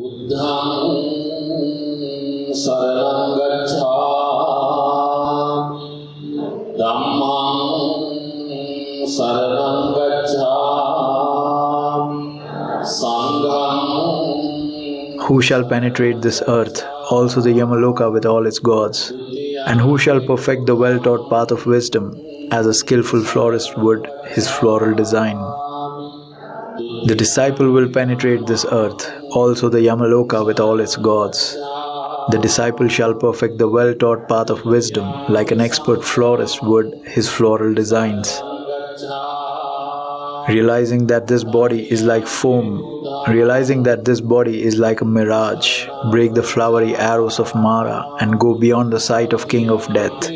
Buddham saranam gacchami, Dhammam saranam gacchami, Sangham. Who shall penetrate this earth, also the Yamaloka with all its gods? And who shall perfect the well-taught path of wisdom, as a skillful florist would his floral design? The disciple will penetrate this earth, also the Yamaloka with all its gods. The disciple shall perfect the well-taught path of wisdom, like an expert florist would his floral designs. Realizing that this body is like foam, realizing that this body is like a mirage, break the flowery arrows of Mara and go beyond the sight of King of Death.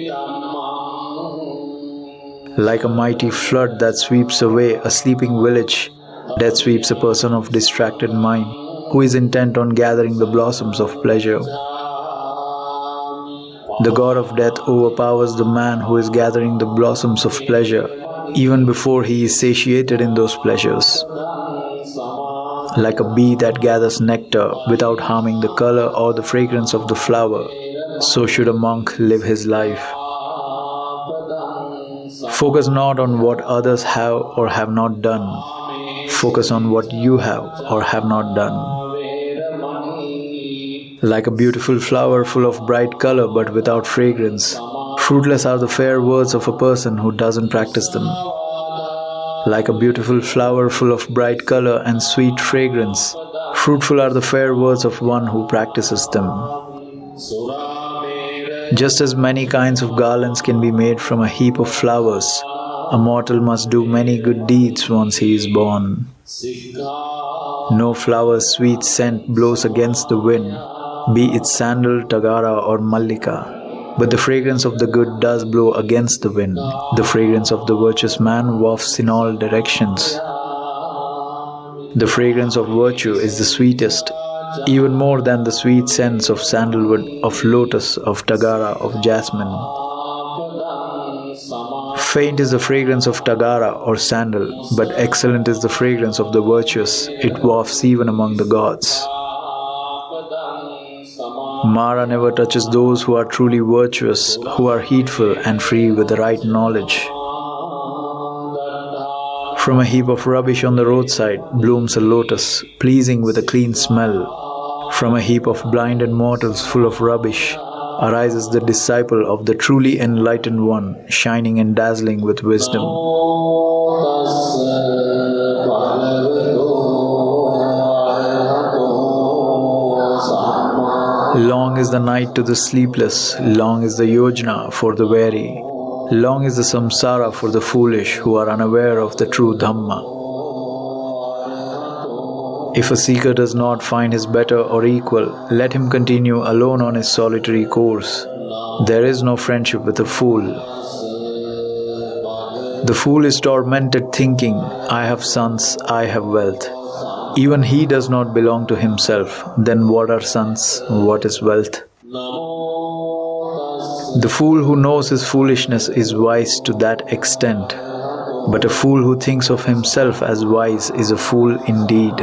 Like a mighty flood that sweeps away a sleeping village, death sweeps a person of distracted mind, who is intent on gathering the blossoms of pleasure. The god of death overpowers the man who is gathering the blossoms of pleasure, even before he is satiated in those pleasures. Like a bee that gathers nectar without harming the color or the fragrance of the flower, so should a monk live his life. Focus not on what others have or have not done. Focus on what you have or have not done. Like a beautiful flower full of bright color but without fragrance, fruitless are the fair words of a person who doesn't practice them. Like a beautiful flower full of bright color and sweet fragrance, fruitful are the fair words of one who practices them. Just as many kinds of garlands can be made from a heap of flowers, a mortal must do many good deeds once he is born. No flower's sweet scent blows against the wind, be it sandal, tagara or mallika. But the fragrance of the good does blow against the wind. The fragrance of the virtuous man wafts in all directions. The fragrance of virtue is the sweetest, even more than the sweet scents of sandalwood, of lotus, of tagara, of jasmine. Faint is the fragrance of tagara or sandal, but excellent is the fragrance of the virtuous. It wafts even among the gods. Mara never touches those who are truly virtuous, who are heedful and free with the right knowledge. From a heap of rubbish on the roadside blooms a lotus, pleasing with a clean smell. From a heap of blinded mortals full of rubbish arises the disciple of the truly enlightened one, shining and dazzling with wisdom. Long is the night to the sleepless, long is the yojana for the weary, long is the samsara for the foolish who are unaware of the true Dhamma. If a seeker does not find his better or equal, let him continue alone on his solitary course. There is no friendship with a fool. The fool is tormented thinking, I have sons, I have wealth. Even he does not belong to himself. Then what are sons? What is wealth? The fool who knows his foolishness is wise to that extent. But a fool who thinks of himself as wise is a fool indeed.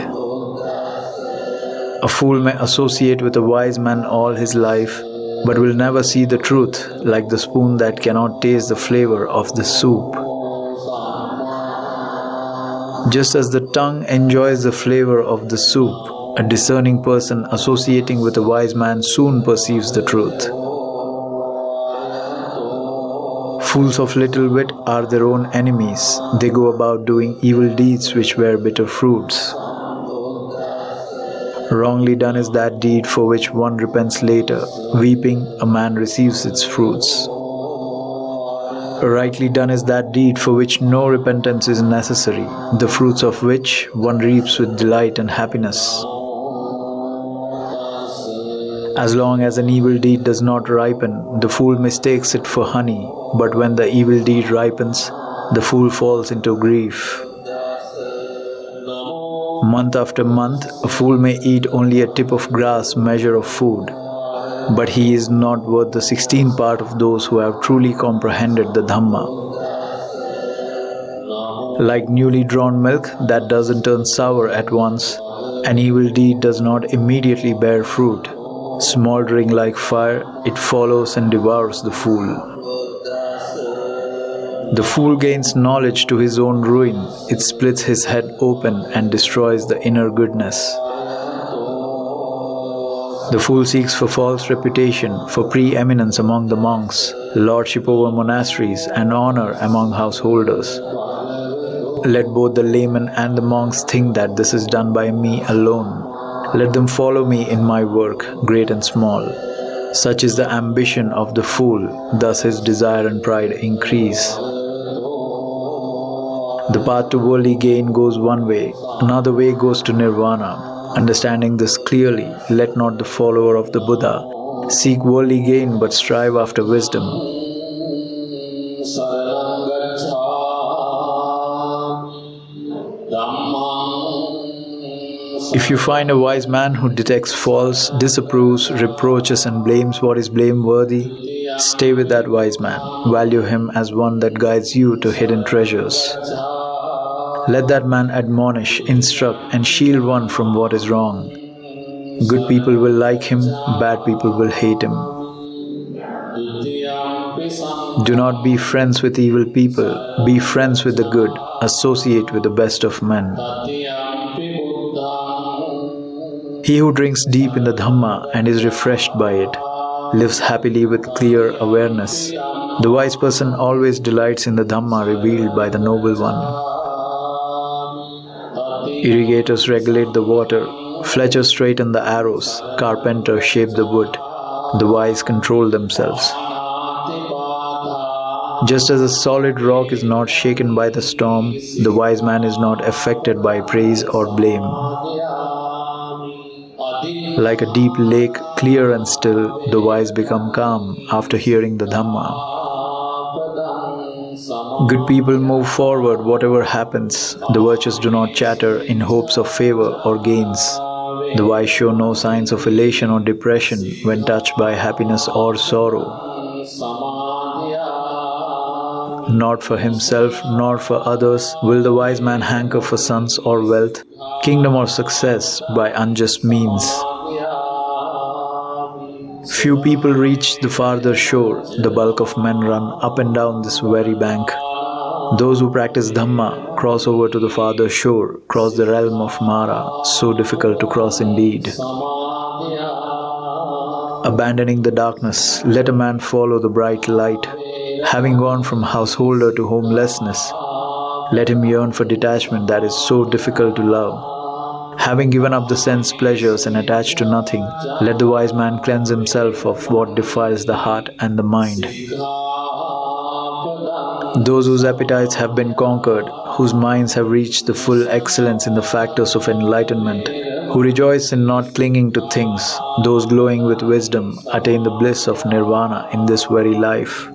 A fool may associate with a wise man all his life, but will never see the truth, like the spoon that cannot taste the flavor of the soup. Just as the tongue enjoys the flavor of the soup, a discerning person associating with a wise man soon perceives the truth. Fools of little wit are their own enemies. They go about doing evil deeds which bear bitter fruits. Wrongly done is that deed for which one repents later. Weeping, a man receives its fruits. Rightly done is that deed for which no repentance is necessary, the fruits of which one reaps with delight and happiness. As long as an evil deed does not ripen, the fool mistakes it for honey, but when the evil deed ripens, the fool falls into grief. Month after month, a fool may eat only a tip of grass measure of food, but he is not worth the 16th part of those who have truly comprehended the Dhamma. Like newly drawn milk that doesn't turn sour at once, An evil deed does not immediately bear fruit. Smoldering like fire, it follows and devours the fool. The fool gains knowledge to his own ruin. It splits his head open and destroys the inner goodness. The fool seeks for false reputation, for preeminence among the monks, lordship over monasteries, and honor among householders. Let both the layman and the monks think that this is done by me alone. Let them follow me in my work, great and small. Such is the ambition of the fool, thus his desire and pride increase. The path to worldly gain goes one way, another way goes to nirvana. Understanding this clearly, let not the follower of the Buddha seek worldly gain but strive after wisdom. If you find a wise man who detects faults, disapproves, reproaches, and blames what is blameworthy, stay with that wise man. Value him as one that guides you to hidden treasures. Let that man admonish, instruct, and shield one from what is wrong. Good people will like him, bad people will hate him. Do not be friends with evil people, be friends with the good, associate with the best of men. He who drinks deep in the Dhamma and is refreshed by it, lives happily with clear awareness. The wise person always delights in the Dhamma revealed by the Noble One. Irrigators regulate the water, fletchers straighten the arrows, carpenters shape the wood, the wise control themselves. Just as a solid rock is not shaken by the storm, the wise man is not affected by praise or blame. Like a deep lake, clear and still, the wise become calm after hearing the Dhamma. Good people move forward whatever happens. The virtuous do not chatter in hopes of favor or gains. The wise show no signs of elation or depression when touched by happiness or sorrow. Not for himself nor for others will the wise man hanker for sons or wealth, kingdom or success by unjust means. Few people reach the farther shore. The bulk of men run up and down this very bank. Those who practice Dhamma cross over to the farther shore, cross the realm of Mara, so difficult to cross indeed. Abandoning the darkness, let a man follow the bright light. Having gone from householder to homelessness, let him yearn for detachment that is so difficult to love. Having given up the sense pleasures and attached to nothing, let the wise man cleanse himself of what defiles the heart and the mind. Those whose appetites have been conquered, whose minds have reached the full excellence in the factors of enlightenment, who rejoice in not clinging to things, those glowing with wisdom, attain the bliss of nirvana in this very life.